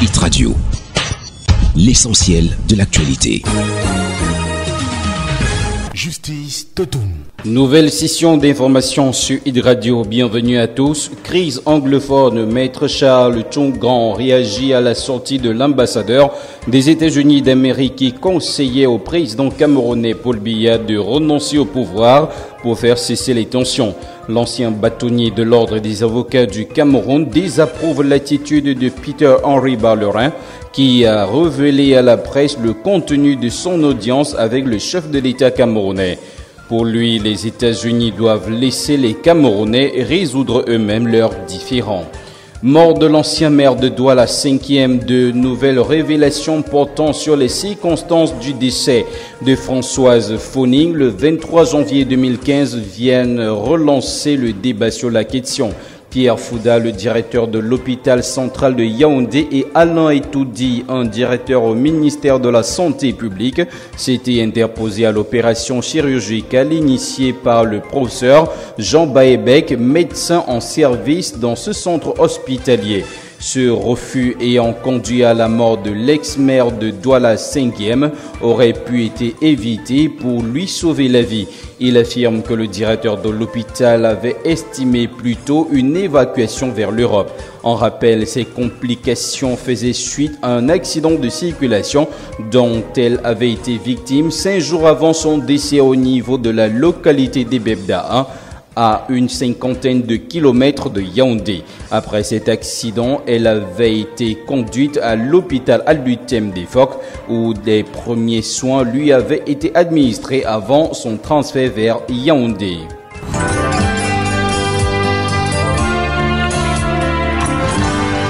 Hit Radio, l'essentiel de l'actualité. Justice Totoum. Nouvelle session d'information sur Hit Radio. Bienvenue à tous. Crise anglophone. Maître Charles Tchongan réagit à la sortie de l'ambassadeur des États-Unis d'Amérique qui conseillait au président camerounais Paul Biya de renoncer au pouvoir pour faire cesser les tensions. L'ancien bâtonnier de l'ordre des avocats du Cameroun désapprouve l'attitude de Peter Henry Barlerin qui a révélé à la presse le contenu de son audience avec le chef de l'État camerounais. Pour lui, les États-Unis doivent laisser les Camerounais résoudre eux-mêmes leurs différends. Mort de l'ancien maire de Douala, 5e, de nouvelles révélations portant sur les circonstances du décès de Françoise Phoning le 23 janvier 2015 viennent relancer le débat sur la question. Pierre Fouda, le directeur de l'hôpital central de Yaoundé, et Alain Etoudi, un directeur au ministère de la Santé publique, s'étaient interposés à l'opération chirurgicale initiée par le professeur Jean Baebek, médecin en service dans ce centre hospitalier. Ce refus ayant conduit à la mort de l'ex-maire de Douala 5e aurait pu être évité pour lui sauver la vie. Il affirme que le directeur de l'hôpital avait estimé plutôt une évacuation vers l'Europe. En rappel, ces complications faisaient suite à un accident de circulation dont elle avait été victime 5 jours avant son décès au niveau de la localité d'Ebebda, à une 50aine de kilomètres de Yaoundé. Après cet accident, elle avait été conduite à l'hôpital Al-Lutem des Phoques où des premiers soins lui avaient été administrés avant son transfert vers Yaoundé.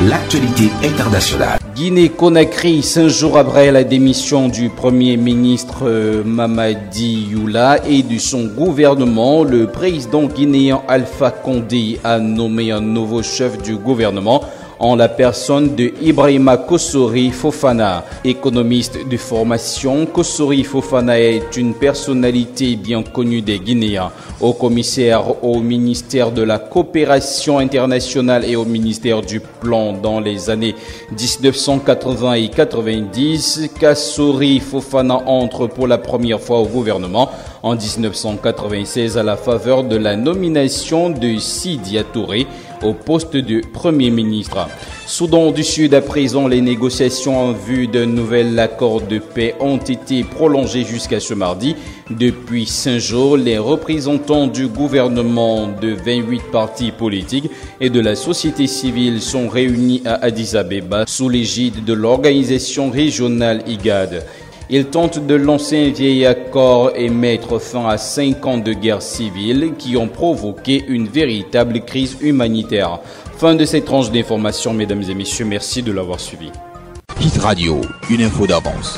L'actualité internationale. Guinée-Conakry, 5 jours après la démission du Premier ministre Mamadi Youla et de son gouvernement, le président guinéen Alpha Condé a nommé un nouveau chef du gouvernement en la personne de Ibrahima Kossori Fofana. Économiste de formation, Kossori Fofana est une personnalité bien connue des Guinéens. Haut commissaire au ministère de la coopération internationale et au ministère du plan dans les années 1980 et 90, Kossori Fofana entre pour la première fois au gouvernement en 1996 à la faveur de la nomination de Sidya Touré au poste de Premier ministre. Soudan du Sud, à présent, les négociations en vue d'un nouvel accord de paix ont été prolongées jusqu'à ce mardi. Depuis 5 jours, les représentants du gouvernement de 28 partis politiques et de la société civile sont réunis à Addis Abeba sous l'égide de l'organisation régionale IGAD. Ils tentent de lancer un vieil accord et mettre fin à 5 ans de guerre civile qui ont provoqué une véritable crise humanitaire. Fin de cette tranche d'information, mesdames et messieurs. Merci de l'avoir suivi. Hit Radio, une info d'avance.